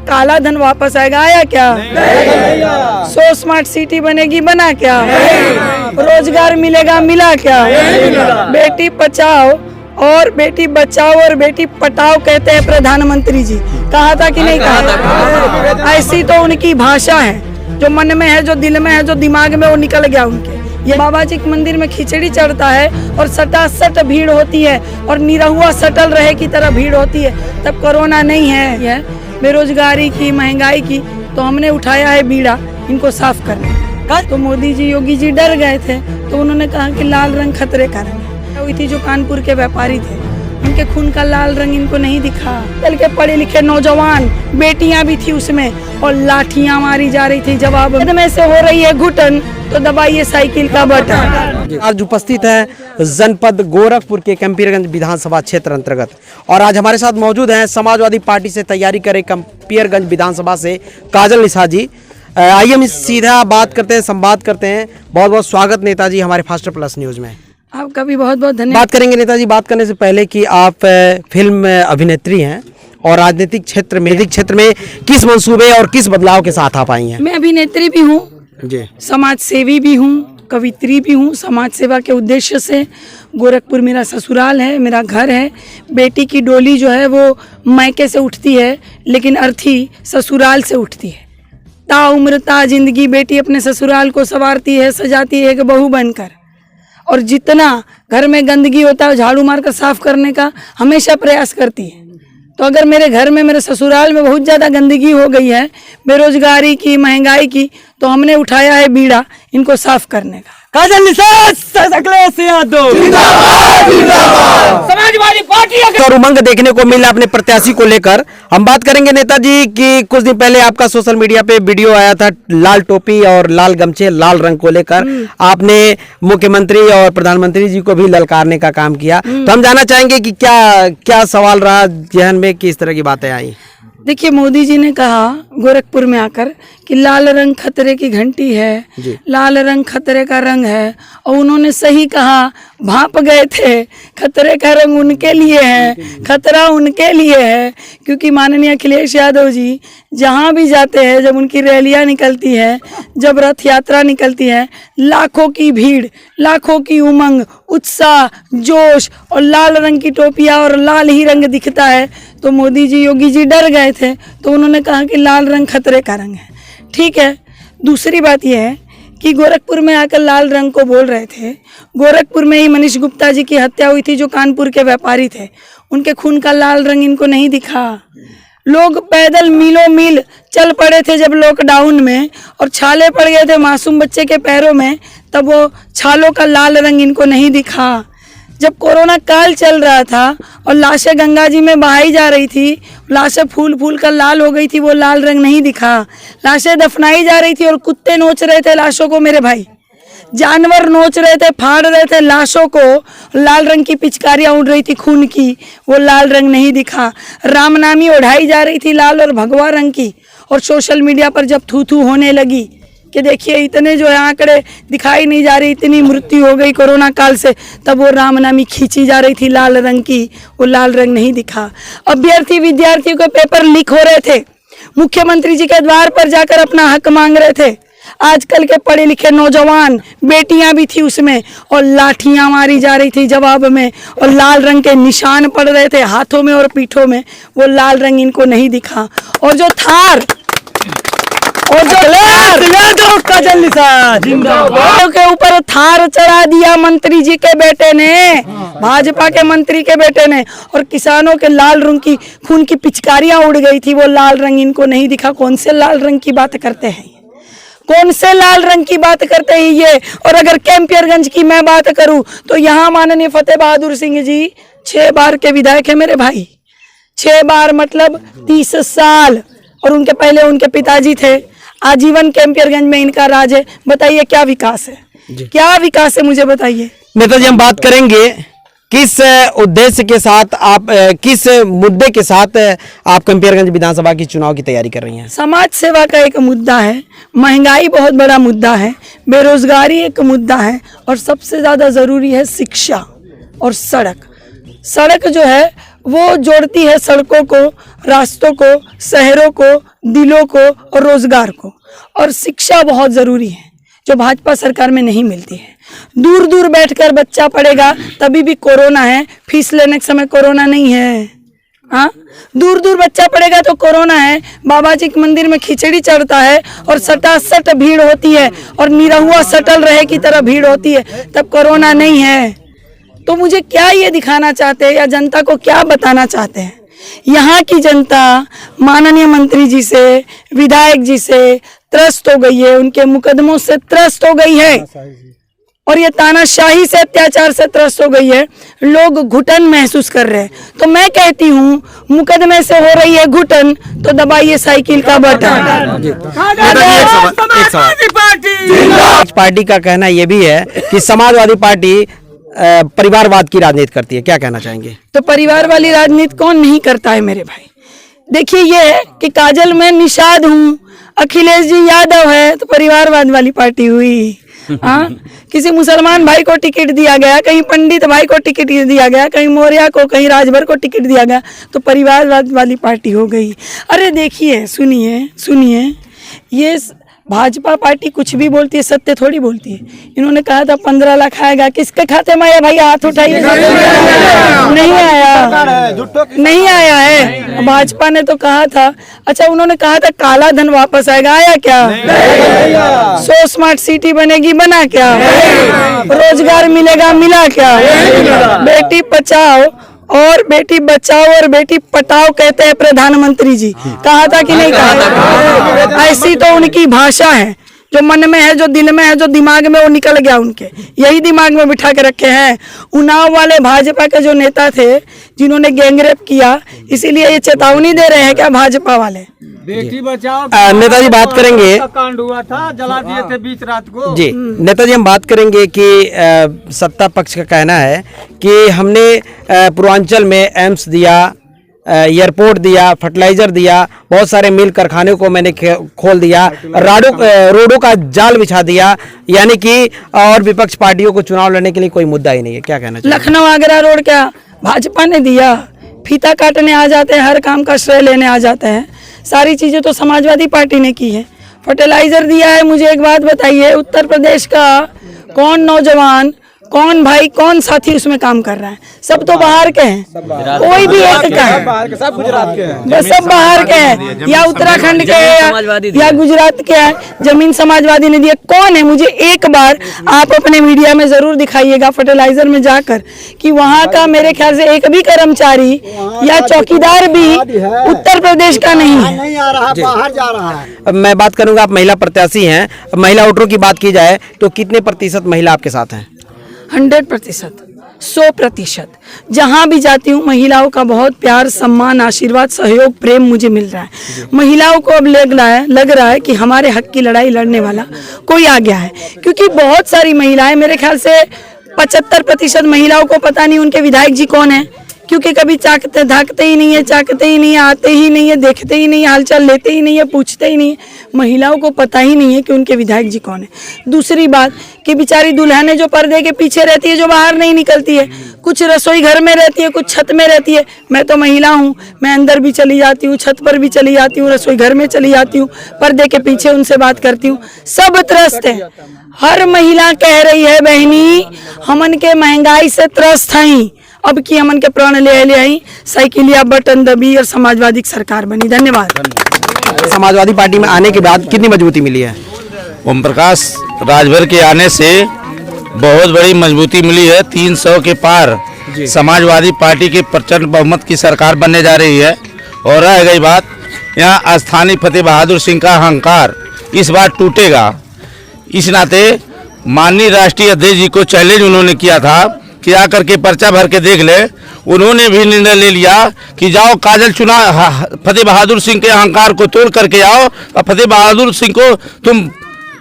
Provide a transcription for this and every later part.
काला धन वापस आएगा, आया क्या? सो स्मार्ट सिटी बनेगी, बना क्या? रोजगार मिलेगा, मिला क्या? बेटी बचाओ और बेटी बचाओ और बेटी पटाओ कहते हैं प्रधानमंत्री जी। कहा था कि नहीं कहा था? ऐसी तो उनकी भाषा है, जो मन में है, जो दिल में है, जो दिमाग में, वो निकल गया उनके। ये बाबा जी के मंदिर में खिचड़ी चढ़ता है और सटासट भीड़ होती है और निरहुआ सटल रहे की तरह भीड़ होती है। तब कोरोना नहीं है, यह बेरोजगारी की, महंगाई की, तो हमने उठाया है बीड़ा इनको साफ करने का। तो मोदी जी, योगी जी डर गए थे, तो उन्होंने कहा कि लाल रंग खतरे का रंग है। हुई थी जो कानपुर के व्यापारी थे, उनके खून का लाल रंग इनको नहीं दिखा। चल के पढ़े लिखे नौजवान बेटियां भी थी उसमें और लाठियां मारी जा रही थी। जवाब में से हो रही है घुटन, तो दबाइए साइकिल का बटन। आज उपस्थित है जनपद गोरखपुर के कंपीरगंज विधानसभा क्षेत्र अंतर्गत, और आज हमारे साथ मौजूद हैं समाजवादी पार्टी से तैयारी करे कंपीरगंज विधानसभा से काजल निशा जी। आइए हम सीधा बात करते हैं, संवाद करते हैं। बहुत बहुत स्वागत नेताजी हमारे फास्टर प्लस न्यूज में। आपका भी बहुत बहुत धन्यवाद। बात करेंगे नेताजी, बात करने से पहले कि आप फिल्म अभिनेत्री हैं और राजनीतिक क्षेत्र में किस मंसूबे और किस बदलाव के साथ आप आई हैं? मैं अभिनेत्री भी हूँ जी, समाज सेवी भी हूँ, कवित्री भी हूँ। समाज सेवा के उद्देश्य से गोरखपुर मेरा ससुराल है, मेरा घर है। बेटी की डोली जो है वो मायके से उठती है, लेकिन अर्थी ससुराल से उठती है। ताउम्र ता जिंदगी बेटी अपने ससुराल को संवारती है, सजाती है एक बहू बनकर। और जितना घर में गंदगी होता है झाड़ू मार कर साफ करने का हमेशा प्रयास करती है। तो अगर मेरे घर में, मेरे ससुराल में बहुत ज़्यादा गंदगी हो गई है, बेरोजगारी की, महंगाई की, तो हमने उठाया है बीड़ा इनको साफ करने का। काजल निशा समाजवादी पार्टी और उमंग देखने को मिला अपने प्रत्याशी को लेकर। हम बात करेंगे नेताजी कि कुछ दिन पहले आपका सोशल मीडिया पे वीडियो आया था लाल टोपी और लाल गमछे, लाल रंग को लेकर आपने मुख्यमंत्री और प्रधानमंत्री जी को भी ललकारने का काम किया। तो हम जानना चाहेंगे कि क्या क्या सवाल रहा जहन में, किस तरह की बातें आई? देखिए, मोदी जी ने कहा गोरखपुर में आकर कि लाल रंग खतरे की घंटी है, लाल रंग खतरे का रंग है। और उन्होंने सही कहा, भाप गए थे। खतरे का रंग उनके लिए है, खतरा उनके लिए है, क्योंकि माननीय अखिलेश यादव जी जहाँ भी जाते हैं, जब उनकी रैलियाँ निकलती है, जब रथ यात्रा निकलती है, लाखों की भीड़, लाखों की उमंग, उत्साह, जोश और लाल रंग की टोपियाँ और लाल ही रंग दिखता है। तो मोदी जी, योगी जी डर गए थे, तो उन्होंने कहा कि लाल रंग खतरे का रंग है। ठीक है। दूसरी बात यह है कि गोरखपुर में आकर लाल रंग को बोल रहे थे। गोरखपुर में ही मनीष गुप्ता जी की हत्या हुई थी, जो कानपुर के व्यापारी थे। उनके खून का लाल रंग इनको नहीं दिखा। लोग पैदल मीलों मील चल पड़े थे जब लॉकडाउन में, और छाले पड़ गए थे मासूम बच्चे के पैरों में, तब वो छालों का लाल रंग इनको नहीं दिखा। जब कोरोना काल चल रहा था और लाशें गंगा जी में बहाई जा रही थी, लाशें फूल फूल कर लाल हो गई थी, वो लाल रंग नहीं दिखा। लाशें दफनाई जा रही थी और कुत्ते नोच रहे थे लाशों को, मेरे भाई, जानवर नोच रहे थे, फाड़ रहे थे लाशों को। लाल रंग की पिचकारियाँ उड़ रही थी खून की, वो लाल रंग नहीं दिखा। रामनामी ओढ़ाई जा रही थी लाल और भगवा रंग की, और सोशल मीडिया पर जब थू थू होने लगी कि देखिए इतने जो है आंकड़े दिखाई नहीं जा रही, इतनी मृत्यु हो गई कोरोना काल से, तब वो रामनामी खींची जा रही थी लाल रंग की, वो लाल रंग नहीं दिखा। अभ्यर्थी विद्यार्थियों के पेपर लीक हो रहे थे, मुख्यमंत्री जी के द्वार पर जाकर अपना हक मांग रहे थे। आजकल के पढ़े लिखे नौजवान बेटियां भी थी उसमें, और लाठियां मारी जा रही थी जवाब में, और लाल रंग के निशान पड़ रहे थे हाथों में और पीठों में, वो लाल रंग इनको नहीं दिखा। और जो थार और जो के ऊपर थार चढ़ा दिया मंत्री जी के बेटे ने, भाजपा के मंत्री के बेटे ने, और किसानों के लाल रंग की खून की पिचकारियां उड़ गई थी, वो लाल रंग इनको नहीं दिखा। कौन से लाल रंग की बात करते हैं, कौन से लाल रंग की बात करते हैं ये? और अगर कैंपियरगंज की मैं बात करूं तो यहाँ माननीय फतेह बहादुर सिंह जी 6 बार के विधायक है मेरे भाई, 6 बार मतलब 30 साल, और उनके पहले उनके पिताजी थे। आजीवन कैंपियरगंज में इनका राज है। बताइए क्या विकास है, क्या विकास है, मुझे बताइए। नेताजी, हम बात करेंगे किस उद्देश्य के साथ आप किस मुद्दे के साथ आप कंपेयरगंज विधानसभा की चुनाव की तैयारी कर रही हैं? समाज सेवा का एक मुद्दा है, महंगाई बहुत बड़ा मुद्दा है, बेरोजगारी एक मुद्दा है, और सबसे ज़्यादा ज़रूरी है शिक्षा और सड़क। सड़क जो है वो जोड़ती है सड़कों को, रास्तों को, शहरों को, दिलों को और रोजगार को। और शिक्षा बहुत ज़रूरी है जो भाजपा सरकार में नहीं मिलती है। दूर दूर बैठकर बच्चा पढ़ेगा, तभी भी कोरोना है, फीस लेने के समय कोरोना नहीं है। हाँ, दूर दूर बच्चा पढ़ेगा तो कोरोना है। बाबा जी के मंदिर में खिचड़ी चढ़ता है और सटासट भीड़ होती है और निरहुआ सटल रहे की तरह भीड़ होती है, तब कोरोना नहीं है। तो मुझे क्या ये दिखाना चाहते हैं या जनता को क्या बताना चाहते हैं? यहाँ की जनता माननीय मंत्री जी से, विधायक जी से त्रस्त हो गई है, उनके मुकदमों से त्रस्त हो गई है और ये तानाशाही से, अत्याचार से त्रस्त हो गई है। लोग घुटन महसूस कर रहे हैं। तो मैं कहती हूँ, मुकदमे से हो रही है घुटन तो दबाइए साइकिल का बटन। पार्टी का कहना यह भी है कि समाजवादी पार्टी परिवारवाद की राजनीति करती है, क्या कहना चाहेंगे? तो परिवार वाली राजनीति कौन नहीं करता है मेरे भाई? देखिए, ये है कि काजल में निषाद हूँ, अखिलेश जी यादव है, तो परिवारवाद वाली पार्टी हुई। हाँ, किसी मुसलमान भाई को टिकट दिया गया, कहीं पंडित भाई को टिकट दिया गया, कहीं मौर्य को, कहीं राजभर को टिकट दिया गया, तो परिवारवाद वाली पार्टी हो गई। अरे देखिए, सुनिए, ये भाजपा पार्टी कुछ भी बोलती है, सत्य थोड़ी बोलती है। इन्होंने कहा था 15 लाख आएगा, किसके खाते में आया भाई? हाथ उठाइए। नहीं आया है। भाजपा ने तो कहा था, अच्छा उन्होंने कहा था काला धन वापस आएगा, आया क्या? 100 स्मार्ट सिटी बनेगी, बना क्या? रोजगार मिलेगा, मिला क्या? बेटी बचाओ और बेटी बचाओ और बेटी पटाओ कहते हैं प्रधानमंत्री जी, कहा था कि नहीं कहा? ऐसी तो उनकी भाषा है, जो मन में है, जो दिल में है, जो दिमाग में, वो निकल गया उनके, यही दिमाग में बिठा के रखे हैं। उन्नाव वाले भाजपा के जो नेता थे जिन्होंने गैंगरेप किया, इसीलिए ये चेतावनी दे रहे हैं क्या भाजपा वाले? बेटी बचाओ नेताजी बात करेंगे, कांड हुआ था, जला दिए थे बीच रात को। जी नेताजी, हम बात करेंगे कि सत्ता पक्ष का कहना है कि हमने पूर्वांचल में एम्स दिया, एयरपोर्ट दिया, फर्टिलाइजर दिया, बहुत सारे मिल कारखाने को मैंने खोल दिया, रोडों का जाल बिछा दिया, यानी कि और विपक्ष पार्टियों को चुनाव लड़ने के लिए कोई मुद्दा ही नहीं है, क्या कहना चाहिए? लखनऊ आगरा रोड क्या भाजपा ने दिया? फीता काटने आ जाते हैं, हर काम का श्रेय लेने आ जाते हैं। सारी चीज़ें तो समाजवादी पार्टी ने की है। फर्टिलाइजर दिया है। मुझे एक बात बताइए, उत्तर प्रदेश का कौन नौजवान, कौन भाई, कौन साथी उसमें काम कर रहा है? सब तो बाहर के हैं, कोई भी एक का है, सब गुजरात के हैं, बस सब बाहर के हैं, या उत्तराखंड के हैं या गुजरात के हैं। जमीन समाजवादी ने दिया। कौन है? मुझे एक बार आप अपने मीडिया में जरूर दिखाइएगा फर्टिलाइजर में जाकर कि वहाँ का मेरे ख्याल से एक भी कर्मचारी या चौकीदार भी उत्तर प्रदेश का नहीं है, नहीं आ रहा, बाहर जा रहा है। अब मैं बात करूंगा, आप महिला प्रत्याशी हैं, महिला वोटरों की बात की जाए तो कितने प्रतिशत महिला आपके साथ हैं? 100%, 100%। जहाँ भी जाती हूँ महिलाओं का बहुत प्यार, सम्मान, आशीर्वाद, सहयोग, प्रेम मुझे मिल रहा है। महिलाओं को अब लग रहा है कि हमारे हक की लड़ाई लड़ने वाला कोई आ गया है, क्योंकि बहुत सारी महिलाएं, मेरे ख्याल से 75% महिलाओं को पता नहीं उनके विधायक जी कौन है, क्योंकि कभी चाकते धाकते ही नहीं है, चाकते ही नहीं है, आते ही नहीं है, देखते ही नहीं है, हालचाल लेते ही नहीं है, पूछते ही नहीं है। महिलाओं को पता ही नहीं है कि उनके विधायक जी कौन है। दूसरी बात कि बेचारी दुल्हने जो पर्दे के पीछे रहती है, जो बाहर नहीं निकलती है, कुछ रसोई घर में रहती है, कुछ छत में रहती है। मैं तो महिला हूँ, मैं अंदर भी चली जाती हूँ, छत पर भी चली जाती हूँ, रसोई घर में चली जाती हूँ, पर्दे के पीछे उनसे बात करती हूँ। सब त्रस्त है। हर महिला कह रही है, बहनी हमन के महंगाई से त्रस्त हैं, अब की हमन के प्राण ले आई, साइकिलिया बटन दबी और समाजवादी सरकार बनी। धन्यवाद। समाजवादी पार्टी में आने के बाद कितनी मजबूती मिली है? ओम प्रकाश राजभर के आने से बहुत बड़ी मजबूती मिली है। 300 के पार समाजवादी पार्टी के प्रचंड बहुमत की सरकार बनने जा रही है। और रह गई बात, यहाँ स्थानीय फतेह बहादुर सिंह का अहंकार इस बार टूटेगा। इस नाते माननीय राष्ट्रीय अध्यक्ष जी को चैलेंज उन्होंने किया था कि आकर के पर्चा भर के देख ले। उन्होंने भी निर्णय ले लिया कि जाओ काजल फतेह बहादुर सिंह के अहंकार को तोड़ करके आओ और फतेह बहादुर सिंह को तुम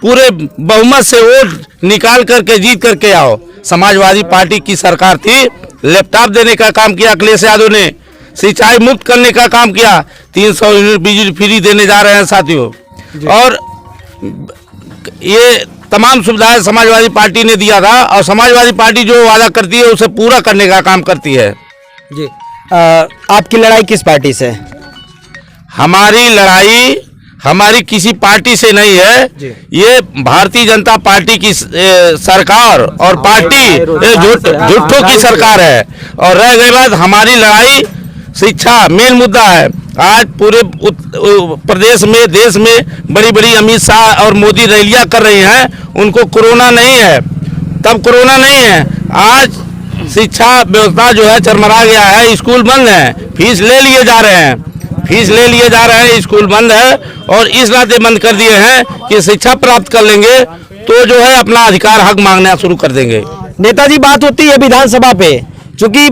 पूरे बहुमत से वोट निकाल करके जीत करके आओ। समाजवादी पार्टी की सरकार थी, लैपटॉप देने का काम किया अखिलेश यादव ने, सिंचाई मुफ्त करने का काम किया, 300 यूनिट बिजली फ्री देने जा रहे हैं साथियों, और ये तमाम सुविधाएं समाजवादी पार्टी ने दिया था। और समाजवादी पार्टी जो वादा करती है उसे पूरा करने का काम करती है। जी आपकी लड़ाई किस पार्टी से? हमारी लड़ाई हमारी किसी पार्टी से नहीं है, ये भारतीय जनता पार्टी की सरकार और पार्टी झूठों की सरकार है। और रह गई बात, हमारी लड़ाई शिक्षा मेन मुद्दा है। आज पूरे प्रदेश में, देश में बड़ी बड़ी अमित शाह और मोदी रैलियां कर रही हैं, उनको कोरोना नहीं है, तब कोरोना नहीं है। आज शिक्षा व्यवस्था जो है चरमरा गया है, स्कूल बंद है, फीस ले लिए जा रहे हैं, स्कूल बंद है, और इस नाते बंद कर दिए हैं कि शिक्षा प्राप्त कर लेंगे तो जो है अपना अधिकार हक मांगना शुरू कर देंगे। नेताजी बात होती है विधानसभा पे, चूंकि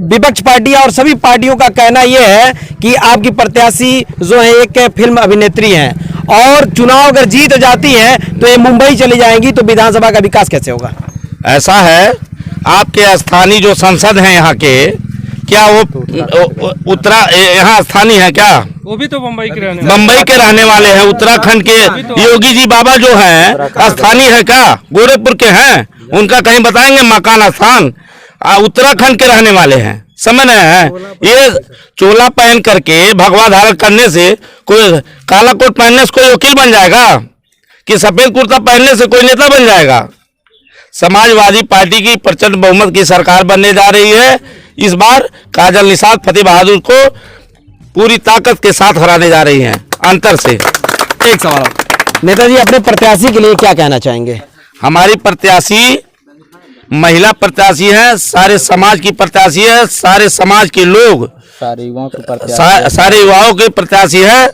विपक्ष पार्टियां और सभी पार्टियों का कहना यह है कि आपकी प्रत्याशी जो है एक फिल्म अभिनेत्री हैं और चुनाव अगर जीत जाती हैं तो ये मुंबई चली जाएंगी, तो विधानसभा का विकास कैसे होगा? ऐसा है, आपके स्थानीय जो सांसद हैं यहाँ के, क्या वो यहाँ स्थानीय है क्या? वो भी तो मुंबई के रहने वाले हैं। उत्तराखंड के योगी जी बाबा जो हैं स्थानीय है क्या? गोरखपुर के हैं, उनका कहीं बताएंगे मकान स्थान? उत्तराखंड के रहने वाले हैं, समझ रहे हैं? ये चोला पहन करके भगवा धारण करने से कोई, काला कोट पहनने से कोई वकील बन जाएगा कि सफेद कुर्ता पहनने से कोई नेता बन जाएगा? समाजवादी पार्टी की प्रचंड बहुमत की सरकार बनने जा रही है। इस बार काजल निषाद फतेह बहादुर को पूरी ताकत के साथ हराने जा रही हैं, अंतर से। एक सवाल नेताजी, अपने प्रत्याशी के लिए क्या कहना चाहेंगे? हमारी प्रत्याशी महिला प्रत्याशी है, सारे समाज की प्रत्याशी है, सारे समाज के लोग, सारे युवाओं के प्रत्याशी है,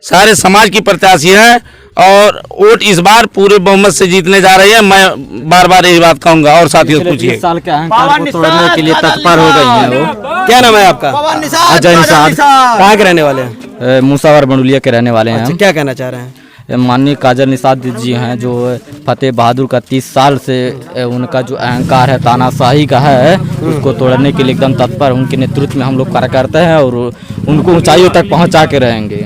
सारे समाज की प्रत्याशी है, और वोट इस बार पूरे बहुमत से जीतने जा रही है। मैं बार बार यही बात कहूंगा। और साथियों पूछिए, साल के अहंकार को तोड़ने के लिए तत्पर हो गई हैं वो। क्या नाम है आपका? अजय निषाद। कहाँ के रहने वाले हैं? मूसावर बंडुलिया के रहने वाले हैं। क्या कहना चाह रहे हैं? माननीय काजल निषाद जी हैं, जो फतेह बहादुर का 30 साल से उनका जो अहंकार है, तानाशाही का है, उसको तोड़ने के लिए एकदम तत्पर, उनके नेतृत्व में हम लोग कार्य करते हैं और उनको ऊंचाइयों तक पहुंचा के रहेंगे।